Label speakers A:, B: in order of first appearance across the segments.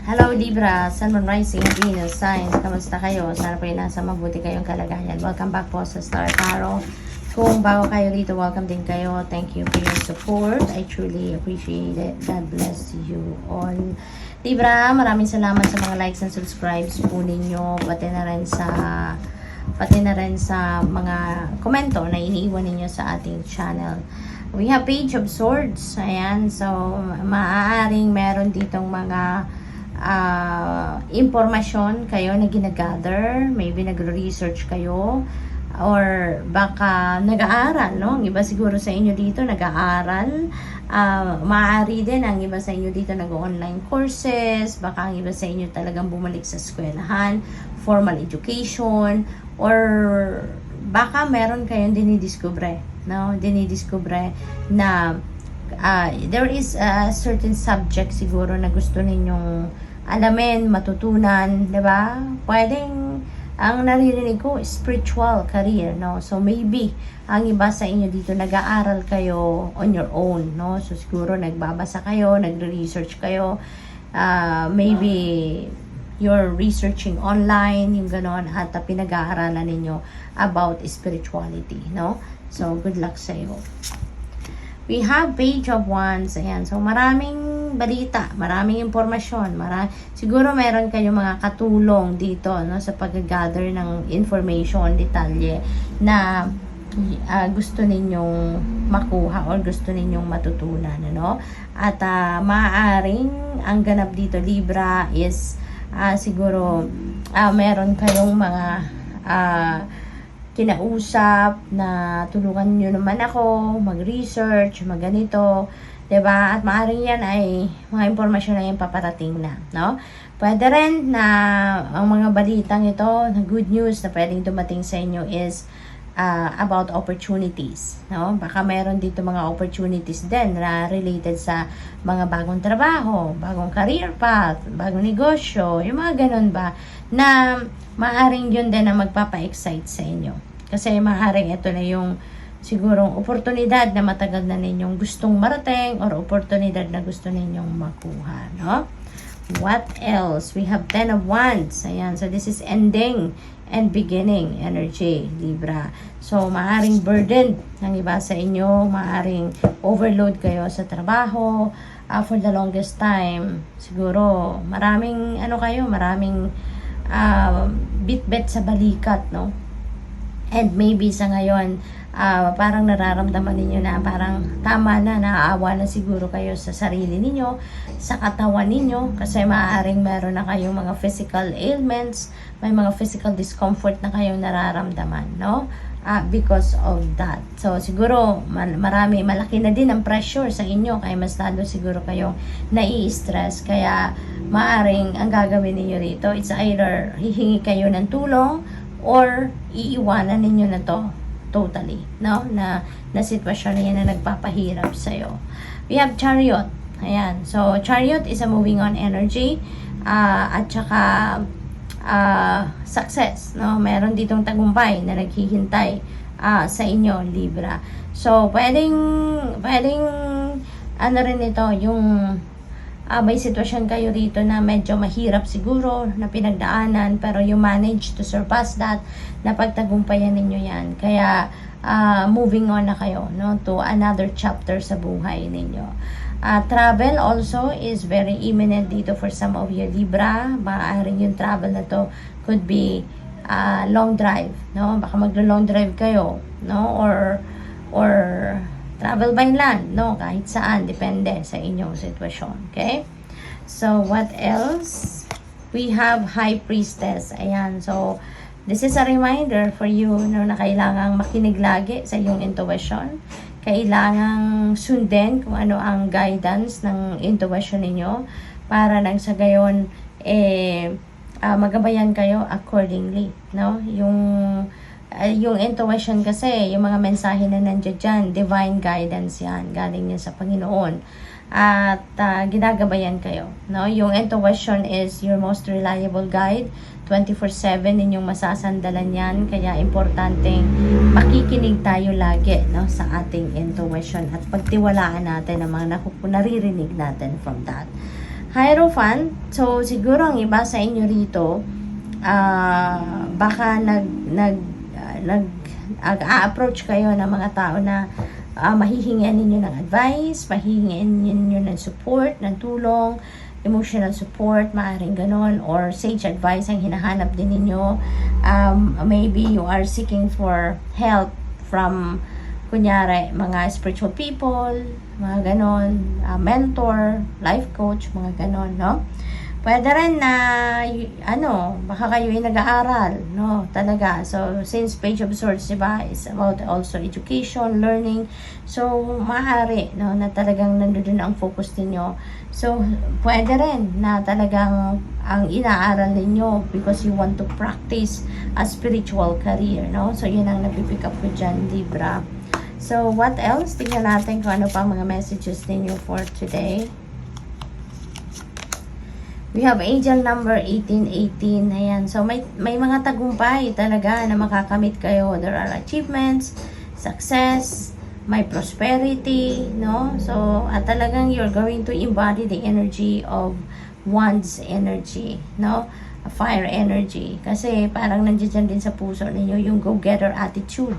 A: Hello Libra, Sun, Moon, Rising, Venus, Signs, kamusta kayo? Sana po nasa mabuti kayong kalagayan. Welcome back po sa Star Tarot. Kung bago kayo dito, welcome din kayo. Thank you for your support. I truly appreciate it. God bless you all. Libra, maraming salamat sa mga likes and subscribes po ninyo. Pati na rin sa mga komento na iniiwan ninyo sa ating channel. We have Page of Swords. Ayan, so maaaring meron ditong mga impormasyon kayo na ginagather, maybe nagre-research kayo, or baka nag-aaral, no? Ang iba siguro sa inyo dito nag-aaral, maaari din ang iba sa inyo dito nag-online courses, baka ang iba sa inyo talagang bumalik sa eskwelahan, formal education, or baka meron kayong dinidiscover, no? Dinidiscover na there is a certain subject siguro na gusto ninyong alamin, matutunan, 'di ba? Pwedeng ang naririnig ko spiritual career, no? So maybe ang iba sa inyo dito nag-aaral kayo on your own, no? So siguro nagbabasa kayo, nagre-research kayo, maybe you're researching online, yung ganon, at pinag-aaralan ninyo about spirituality, no? So good luck sa iyo. We have Page of Wands. Ayan. So, maraming balita, maraming impormasyon. Siguro meron kayong mga katulong dito, no, sa pag-gather ng information, detalye na gusto ninyong makuha or gusto ninyong matutunan, ano? At maaaring ang ganap dito, Libra, is siguro meron kayong mga kinausap na tulungan nyo naman ako mag-research, mag-ganito, 'di ba? At maaaring yan ay mga impormasyon na yung paparating na, no? Pwede rin na ang mga balitang ito, na good news na pwedeng dumating sa inyo is about opportunities, no? Baka meron dito mga opportunities din na related sa mga bagong trabaho, bagong career path, bagong negosyo, yung mga ganun ba, na maaaring yun din na magpapa-excite sa inyo. Kasi maaaring ito na yung sigurong oportunidad na matagal na ninyong gustong marating or oportunidad na gusto ninyong makuha, no? What else? We have 10 of Wands. Ayan. So, this is ending and beginning energy, Libra. So, maaaring burden ng iba sa inyo. Maaaring overload kayo sa trabaho for the longest time. Siguro, maraming maraming bit-bit sa balikat, no? And maybe sa ngayon, parang nararamdaman ninyo na parang tama na, naaawa na siguro kayo sa sarili ninyo, sa katawan ninyo, kasi maaaring meron na kayong mga physical ailments, may mga physical discomfort na kayong nararamdaman, no? Because of that. So, siguro, malaki na din ang pressure sa inyo, kaya mas lalo siguro kayong nai-stress, kaya maaaring ang gagawin ninyo rito, it's either hihingi kayo ng tulong, or iiwanan ninyo na to totally, no? Na sitwasyon na yan na nagpapahirap sa'yo. We have Chariot. Ayan. So, Chariot is a moving on energy. At saka success, no? Meron ditong tagumpay na naghihintay sa inyo, Libra. So, pwedeng rin ito, yung may sitwasyon kayo rito na medyo mahirap siguro na pinagdaanan, pero you manage to surpass that, na pagtagumpayan ninyo yan. Kaya moving on na kayo, no, to another chapter sa buhay ninyo. Travel also is very imminent dito for some of you, Libra. Maaaring yung travel na to could be long drive, no? Baka maglo-long drive kayo, no, or travel by land, no? Kahit saan, depende sa inyong sitwasyon. Okay? So, what else? We have High Priestess. Ayan. So, this is a reminder for you, no, na kailangang makinig lagi sa iyong intuition. Kailangang sundin kung ano ang guidance ng intuition ninyo para nang sa gayon, magabayan kayo accordingly, no? Yung intuition kasi, yung mga mensahe na nandiyan dyan, divine guidance yan, galing yan sa Panginoon. At ginagabayan kayo, no? Yung intuition is your most reliable guide, 24/7 ninyong masasandalan yan, kaya importanteng makikinig tayo lagi, no, sa ating intuition at pagtiwalaan natin ang mga naririnig natin from that. Hierophant, so siguro ang iba sa inyo rito, baka a-approach kayo ng mga tao na mahihingian ninyo ng advice, mahihingian ninyo ng support, ng tulong, emotional support, maaaring ganon, or sage advice ang hinahanap din ninyo. Maybe you are seeking for help from, kunyari, mga spiritual people, mga ganon, mentor, life coach, mga ganon, no? Pwede rin na, baka kayo ay nag-aaral, no? Talaga. So, since Page of Swords, diba, is about also education, learning. So, maaari, no, na talagang nandun ang focus ninyo. So, pwede rin na talagang ang inaaral ninyo because you want to practice a spiritual career, no? So, yun ang napipick up ko dyan, Libra. So, what else? Tingnan natin kung ano pa mga messages ninyo for today. We have angel number 1818. Ayan. So, may mga tagumpay talaga na makakamit kayo. There are achievements, success, may prosperity, no? So, at talagang you're going to embody the energy of one's energy, no? A fire energy. Kasi parang nandiyan din sa puso ninyo yung go-getter attitude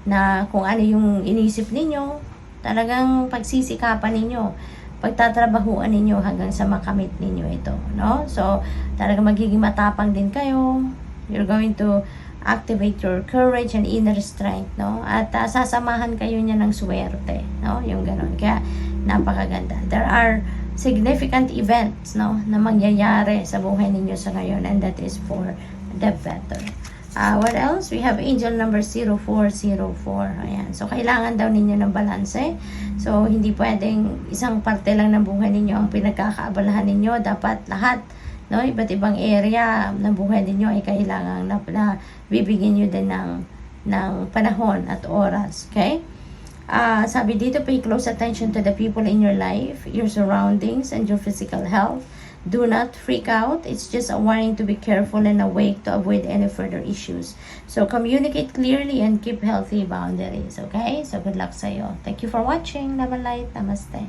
A: na kung ano yung inisip ninyo, talagang pagsisikapan ninyo, pagtatrabahuan ninyo hanggang sa makamit ninyo ito, no? So, talagang magiging matapang din kayo. You're going to activate your courage and inner strength, no? At sasamahan kayo niya ng swerte, no? Yung ganun. Kaya, napakaganda. There are significant events, no, na mangyayari sa buhay ninyo sa ngayon, and that is for the better. What else? We have angel number 0404. Ayan. So, kailangan daw ninyo ng balanse. So, hindi pwedeng isang parte lang ng buhay ninyo ang pinagkakaabalahan ninyo. Dapat lahat, no, iba't ibang area ng buhay ninyo ay kailangan na bibigyan nyo din ng panahon at oras. Okay? Sabi dito, pay close attention to the people in your life, your surroundings, and your physical health. Do not freak out. It's just a warning to be careful and awake to avoid any further issues. So, communicate clearly and keep healthy boundaries. Okay? So, good luck sa'yo. Thank you for watching. Love and light. Namaste.